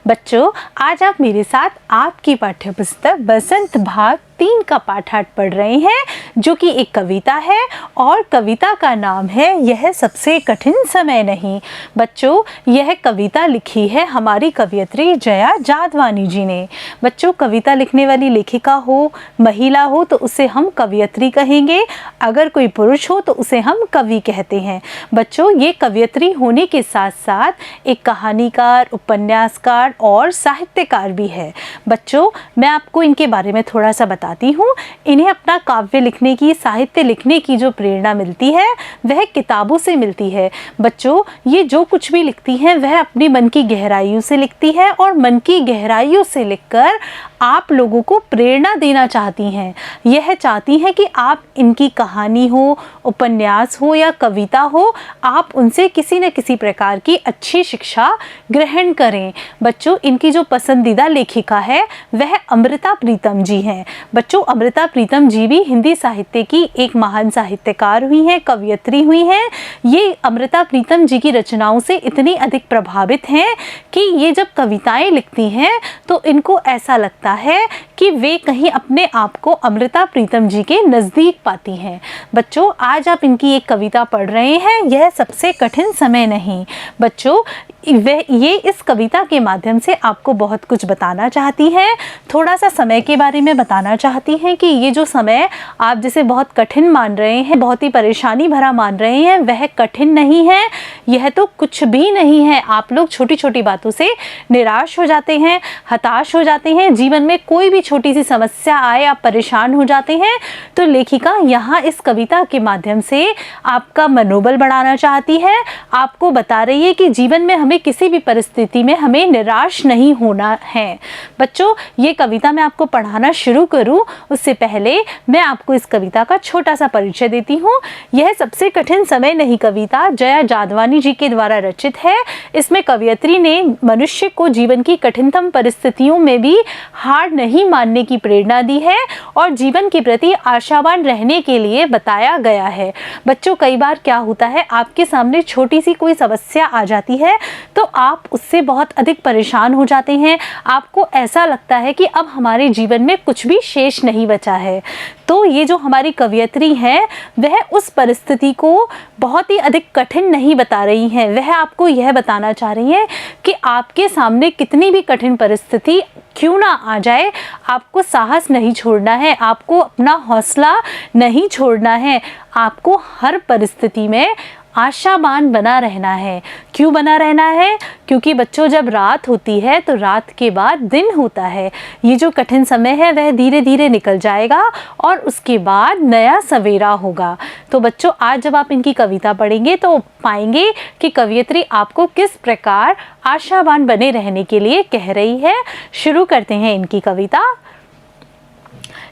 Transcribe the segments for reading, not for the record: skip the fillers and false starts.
बच्चों, आज आप मेरे साथ आपकी पाठ्य पुस्तक बसंत भाग 3 का पाठार्थ पढ़ रहे हैं, जो कि एक कविता है और कविता का नाम है यह सबसे कठिन समय नहीं। बच्चों, यह कविता लिखी है हमारी कवयित्री जया जादवानी जी ने। बच्चों, कविता लिखने वाली लेखिका हो, महिला हो तो उसे हम कवयित्री कहेंगे, अगर कोई पुरुष हो तो उसे हम कवि कहते हैं। बच्चों, ये कवयित्री होने के साथ साथ एक कहानीकार, उपन्यासकार और साहित्यकार भी है। बच्चों, मैं आपको इनके बारे में थोड़ा सा बताती हूँ। इन्हें अपना काव्य लिखने की, साहित्य लिखने की जो प्रेरणा मिलती है वह किताबों से मिलती है। बच्चों, ये जो कुछ भी लिखती हैं वह अपनी मन की गहराइयों से लिखती है और मन की गहराइयों से लिखकर आप लोगों को प्रेरणा देना चाहती हैं। यह चाहती हैं कि आप इनकी कहानी हो, उपन्यास हो या कविता हो, आप उनसे किसी न किसी प्रकार की अच्छी शिक्षा ग्रहण करें। बच्चों, इनकी जो पसंदीदा लेखिका है वह अमृता प्रीतम जी हैं। बच्चों, अमृता प्रीतम जी भी हिंदी साहित्य की एक महान साहित्यकार हुई हैं, कवयित्री हुई हैं। ये अमृता प्रीतम जी की रचनाओं से इतनी अधिक प्रभावित हैं कि ये जब कविताएं लिखती हैं तो इनको ऐसा लगता है कि वे कहीं अपने आप को अमृता प्रीतम जी के नज़दीक पाती हैं। बच्चों, आज आप इनकी एक कविता पढ़ रहे हैं, यह सबसे कठिन समय नहीं। बच्चों, ये इस कविता के माध्यम से आपको बहुत कुछ बताना चाहती हैं। थोड़ा सा समय के बारे में बताना चाहती हैं कि ये जो समय आप जिसे बहुत कठिन मान रहे हैं, बहुत ही परेशानी भरा मान रहे हैं, वह कठिन नहीं है। यह तो कुछ भी नहीं है। आप लोग छोटी छोटी बातों से निराश हो जाते हैं, हताश हो जाते हैं, जीवन में कोई भी छोटी सी समस्या आए आप परेशान हो जाते हैं। तो लेखिका यहाँ इस कविता के माध्यम से आपका मनोबल बढ़ाना चाहती है, आपको बता रही है कि जीवन में हमें किसी भी परिस्थिति में हमें निराश नहीं होना है। बच्चों, ये कविता मैं आपको पढ़ाना शुरू करूं उससे पहले मैं आपको इस कविता का छोटा सा परिचय देती हूँ। यह सबसे कठिन समय नहीं कविता जया जादवानी जी के द्वारा रचित है। इसमें कवयित्री ने मनुष्य को जीवन की कठिनतम परिस्थितियों में भी हार नहीं मानने की प्रेरणा दी है और जीवन के प्रति आशावान रहने के लिए बताया गया है। बच्चों, कई बार क्या होता है, आपके सामने छोटी सी कोई समस्या आ जाती है तो आप उससे बहुत अधिक परेशान हो जाते हैं। आपको ऐसा लगता है कि अब हमारे जीवन में कुछ भी शेष नहीं बचा है। तो ये जो हमारी कवयित्री हैं वह उस परिस्थिति को बहुत ही अधिक कठिन नहीं बता रही हैं। वह आपको यह बताना चाह रही हैं कि आपके सामने कितनी भी कठिन परिस्थिति क्यों ना आ जाए, आपको साहस नहीं छोड़ना है, आपको अपना हौसला नहीं छोड़ना है, आपको हर परिस्थिति में आशावान बना रहना है। क्यों बना रहना है? क्योंकि बच्चों, जब रात होती है तो रात के बाद दिन होता है। ये जो कठिन समय है वह धीरे धीरे निकल जाएगा और उसके बाद नया सवेरा होगा। तो बच्चों, आज जब आप इनकी कविता पढ़ेंगे तो पाएंगे कि कवयित्री आपको किस प्रकार आशावान बने रहने के लिए कह रही है। शुरू करते हैं इनकी कविता।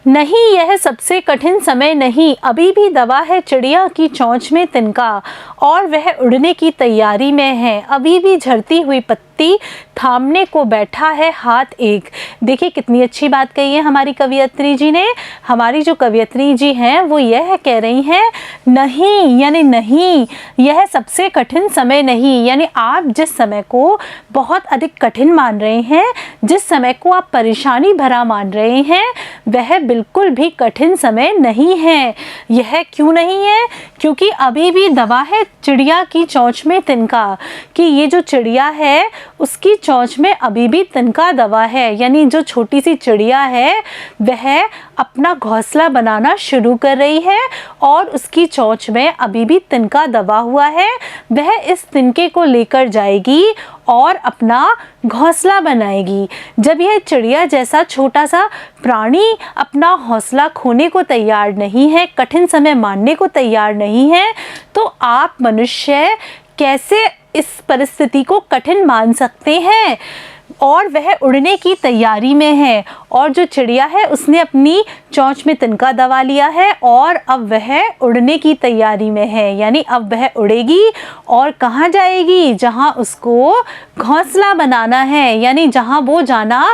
नहीं, यह सबसे कठिन समय नहीं, अभी भी दबा है चिड़िया की चोंच में तिनका और वह उड़ने की तैयारी में है, अभी भी झड़ती हुई पत्ती थामने को बैठा है हाथ एक। देखिए कितनी अच्छी बात कही है हमारी कवयित्री जी ने। हमारी जो कवयित्री जी हैं वो यह कह रही हैं, नहीं यानी नहीं, यह सबसे कठिन समय नहीं, यानी आप जिस समय को बहुत अधिक कठिन मान रहे हैं, जिस समय को आप परेशानी भरा मान रहे हैं, वह बिल्कुल भी कठिन समय नहीं है। यह क्यों नहीं है? क्योंकि अभी भी दबा है चिड़िया की चोंच में तिनका, कि ये जो चिड़िया है उसकी चोंच में अभी भी तिनका दबा है, यानी जो छोटी सी चिड़िया है वह अपना घोंसला बनाना शुरू कर रही है और उसकी चोंच में अभी भी तिनका दबा हुआ है। वह इस तिनके को लेकर जाएगी और अपना घोंसला बनाएगी। जब यह चिड़िया जैसा छोटा सा प्राणी अपना हौसला खोने को तैयार नहीं है, कठिन समय मानने को तैयार नहीं है, तो आप मनुष्य कैसे इस परिस्थिति को कठिन मान सकते हैं? और वह उड़ने की तैयारी में है और जो चिड़िया है उसने अपनी चोंच में तिनका दबा लिया है और अब वह उड़ने की तैयारी में है, यानी अब वह उड़ेगी और कहाँ जाएगी? जहाँ उसको घोंसला बनाना है, यानी जहाँ वो जाना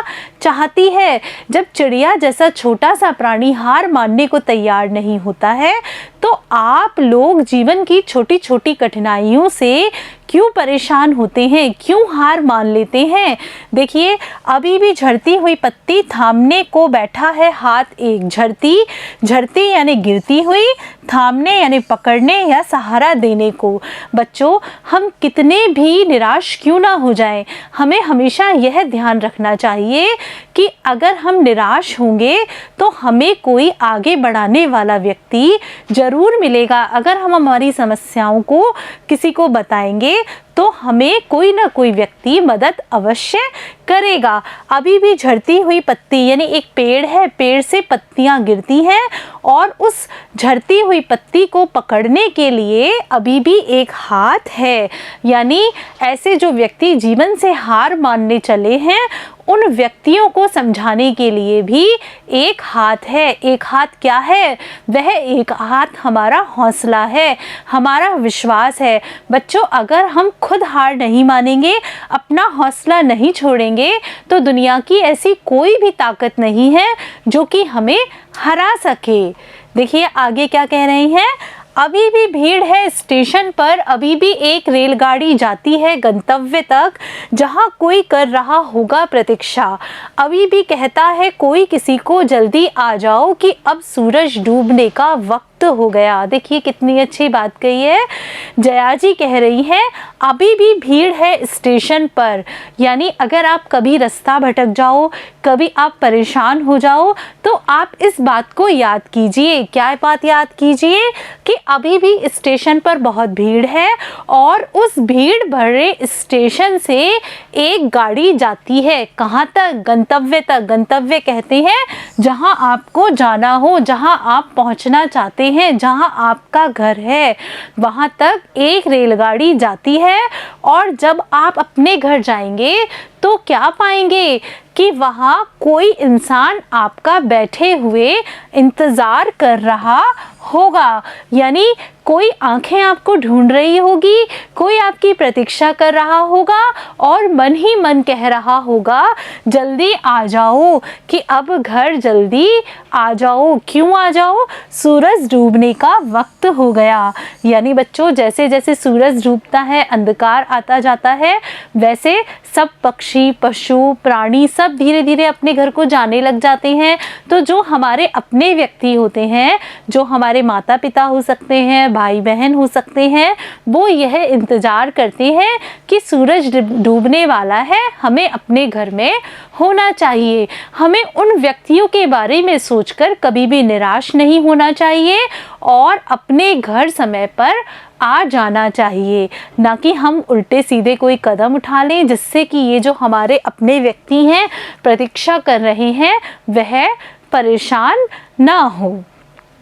चाहती है। जब चिड़िया जैसा छोटा सा प्राणी हार मानने को तैयार नहीं होता है तो आप लोग जीवन की छोटी छोटी कठिनाइयों से क्यों परेशान होते हैं, क्यों हार मान लेते हैं। देखिए, अभी भी झड़ती हुई पत्ती थामने को बैठा है हाथ एक। झड़ती, झड़ती यानी गिरती हुई, थामने यानी पकड़ने या सहारा देने को। बच्चों, हम कितने भी निराश क्यों ना हो जाएं, हमें हमेशा यह ध्यान रखना चाहिए कि अगर हम निराश होंगे तो हमें कोई आगे बढ़ाने वाला व्यक्ति ज़रूर मिलेगा। अगर हम हमारी समस्याओं को किसी को बताएंगे तो हमें कोई ना कोई व्यक्ति मदद अवश्य करेगा। अभी भी झड़ती हुई पत्ती यानी एक पेड़ है, पेड़ से पत्तियां गिरती हैं और उस झड़ती हुई पत्ती को पकड़ने के लिए अभी भी एक हाथ है। यानी ऐसे जो व्यक्ति जीवन से हार मानने चले हैं, उन व्यक्तियों को समझाने के लिए भी एक हाथ है। एक हाथ क्या है? वह एक हाथ हमारा हौसला है, हमारा विश्वास है। बच्चों, अगर हम खुद हार नहीं मानेंगे, अपना हौसला नहीं छोड़ेंगे, तो दुनिया की ऐसी कोई भी ताकत नहीं है जो कि हमें हरा सके। देखिए आगे क्या कह रहे हैं। अभी भी भीड़ है स्टेशन पर, अभी भी एक रेलगाड़ी जाती है गंतव्य तक, जहां कोई कर रहा होगा प्रतीक्षा। अभी भी कहता है कोई किसी को, जल्दी आ जाओ कि अब सूरज डूबने का वक्त हो गया। देखिए कितनी अच्छी बात कही है। जया जी कह रही हैं अभी भी भीड़ है स्टेशन पर। यानी अगर आप कभी रास्ता भटक जाओ, कभी आप परेशान हो जाओ, तो आप इस बात को याद कीजिए। क्या बात याद कीजिए? कि अभी भी स्टेशन पर बहुत भीड़ है और उस भीड़ भरे स्टेशन से एक गाड़ी जाती है। कहाँ तक? गंतव्य तक। गंतव्य कहते हैं जहाँ आपको जाना हो, जहाँ आप पहुँचना चाहते हैं, जहाँ आपका घर है, वहाँ तक एक रेलगाड़ी जाती है। और जब आप अपने घर जाएंगे तो क्या पाएंगे कि वहाँ कोई इंसान आपका बैठे हुए इंतज़ार कर रहा होगा। यानी कोई आंखें आपको ढूंढ रही होगी, कोई आपकी प्रतीक्षा कर रहा होगा और मन ही मन कह रहा होगा जल्दी आ जाओ, कि अब घर जल्दी आ जाओ। क्यों आ जाओ? सूरज डूबने का वक्त हो गया। यानी बच्चों, जैसे जैसे सूरज डूबता है, अंधकार आता जाता है, वैसे सब पक्षी, पशु, प्राणी सब धीरे धीरे अपने घर को जाने लग जाते हैं। तो जो हमारे अपने व्यक्ति होते हैं, जो हमारे माता पिता हो सकते हैं, भाई बहन हो सकते हैं, वो यह इंतज़ार करते हैं कि सूरज डूबने वाला है, हमें अपने घर में होना चाहिए। हमें उन व्यक्तियों के बारे में सोचकर कभी भी निराश नहीं होना चाहिए और अपने घर समय पर आ जाना चाहिए। ना कि हम उल्टे सीधे कोई कदम उठा लें जिससे कि ये जो हमारे अपने व्यक्ति हैं, प्रतीक्षा कर रहे हैं, वह परेशान ना हो।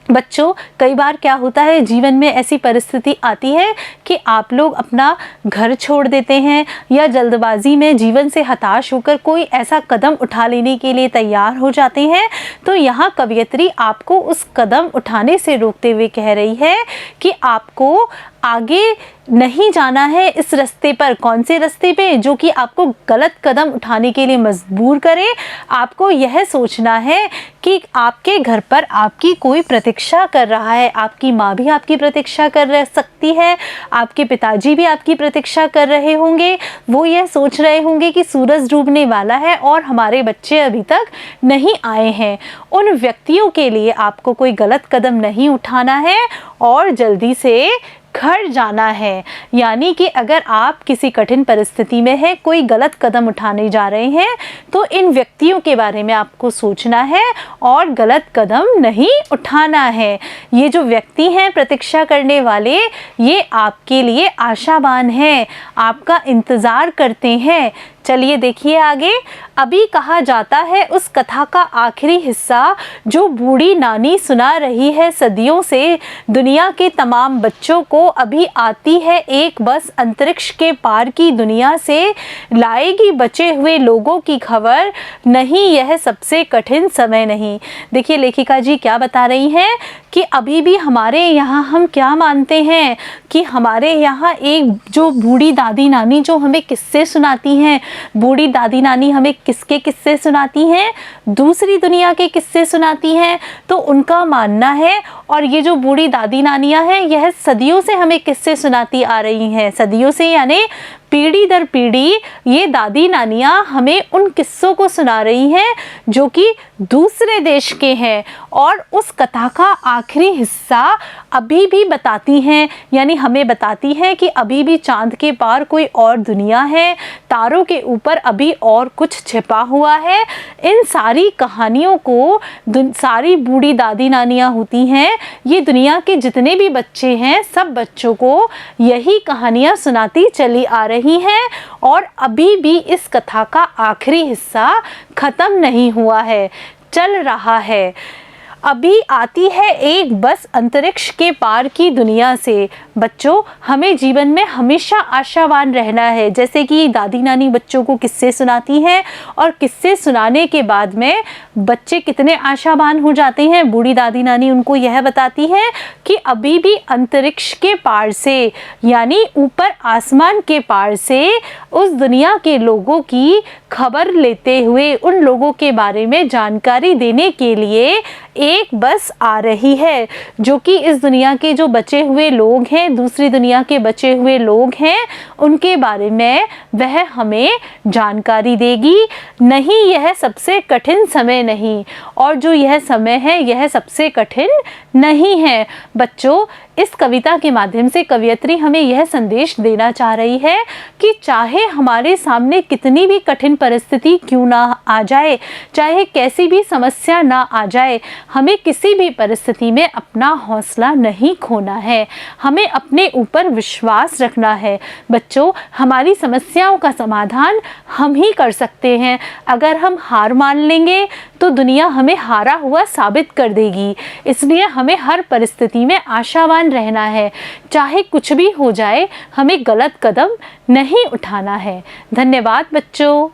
बच्चों, कई बार क्या होता है, जीवन में ऐसी परिस्थिति आती है कि आप लोग अपना घर छोड़ देते हैं या जल्दबाजी में जीवन से हताश होकर कोई ऐसा कदम उठा लेने के लिए तैयार हो जाते हैं। तो यहाँ कवयित्री आपको उस कदम उठाने से रोकते हुए कह रही है कि आपको आगे नहीं जाना है इस रास्ते पर। कौन से रास्ते पे? जो कि आपको गलत कदम उठाने के लिए मजबूर करे। आपको यह सोचना है कि आपके घर पर आपकी कोई प्रतीक्षा कर रहा है। आपकी माँ भी आपकी प्रतीक्षा कर सकती है, आपके पिताजी भी आपकी प्रतीक्षा कर रहे होंगे। वो यह सोच रहे होंगे कि सूरज डूबने वाला है और हमारे बच्चे अभी तक नहीं आए हैं। उन व्यक्तियों के लिए आपको कोई गलत कदम नहीं उठाना है और जल्दी से घर जाना है। यानी कि अगर आप किसी कठिन परिस्थिति में हैं, कोई गलत कदम उठाने जा रहे हैं, तो इन व्यक्तियों के बारे में आपको सोचना है और गलत कदम नहीं उठाना है। ये जो व्यक्ति हैं प्रतीक्षा करने वाले, ये आपके लिए आशावान हैं, आपका इंतज़ार करते हैं। चलिए देखिए आगे। अभी कहा जाता है उस कथा का आखिरी हिस्सा जो बूढ़ी नानी सुना रही है सदियों से, दुनिया के तमाम बच्चों को अभी आती है एक बस अंतरिक्ष के पार की दुनिया से, लाएगी बचे हुए लोगों की खबर, नहीं यह सबसे कठिन समय नहीं। देखिए लेखिका जी क्या बता रही हैं कि अभी भी हमारे यहाँ हम क्या मानते हैं कि हमारे यहाँ एक जो बूढ़ी दादी नानी जो हमें किस्से सुनाती हैं, बूढ़ी दादी नानी हमें किसके किस्से सुनाती हैं? दूसरी दुनिया के किस्से सुनाती हैं। तो उनका मानना है और ये जो बूढ़ी दादी नानियाँ हैं यह सदियों से हमें किस्से सुनाती आ रही हैं। सदियों से यानी पीढ़ी दर पीढ़ी ये दादी नानियाँ हमें उन किस्सों को सुना रही हैं जो कि दूसरे देश के हैं, और उस कथा का आखिरी हिस्सा अभी भी बताती हैं, यानी हमें बताती हैं कि अभी भी चांद के पार कोई और दुनिया है, तारों के ऊपर अभी और कुछ छिपा हुआ है। इन सारी कहानियों को सारी बूढ़ी दादी नानियाँ होती हैं, ये दुनिया के जितने भी बच्चे हैं सब बच्चों को यही कहानियाँ सुनाती चली आ रही हैं, और अभी भी इस कथा का आखिरी हिस्सा ख़त्म नहीं हुआ है, चल रहा है। अभी आती है एक बस अंतरिक्ष के पार की दुनिया से। बच्चों, हमें जीवन में हमेशा आशावान रहना है। जैसे कि दादी नानी बच्चों को किस्से सुनाती हैं और किस्से सुनाने के बाद में बच्चे कितने आशावान हो जाते हैं। बूढ़ी दादी नानी उनको यह बताती हैं कि अभी भी अंतरिक्ष के पार से, यानी ऊपर आसमान के पार से उस दुनिया के लोगों की खबर लेते हुए, उन लोगों के बारे में जानकारी देने के लिए एक बस आ रही है, जो कि इस दुनिया के जो बचे हुए लोग हैं, दूसरी दुनिया के बचे हुए लोग हैं, उनके बारे में वह हमें जानकारी देगी। नहीं, यह सबसे कठिन समय नहीं, और जो यह समय है यह सबसे कठिन नहीं है। बच्चों, इस कविता के माध्यम से कवयित्री हमें यह संदेश देना चाह रही है कि चाहे हमारे सामने कितनी भी कठिन परिस्थिति क्यों ना आ जाए, चाहे कैसी भी समस्या ना आ जाए, हमें किसी भी परिस्थिति में अपना हौसला नहीं खोना है, हमें अपने ऊपर विश्वास रखना है। बच्चों, हमारी समस्याओं का समाधान हम ही कर सकते हैं। अगर हम हार मान लेंगे तो दुनिया हमें हारा हुआ साबित कर देगी। इसलिए हमें हर परिस्थिति में आशावान रहना है। चाहे कुछ भी हो जाए, हमें गलत कदम नहीं उठाना है। धन्यवाद बच्चों।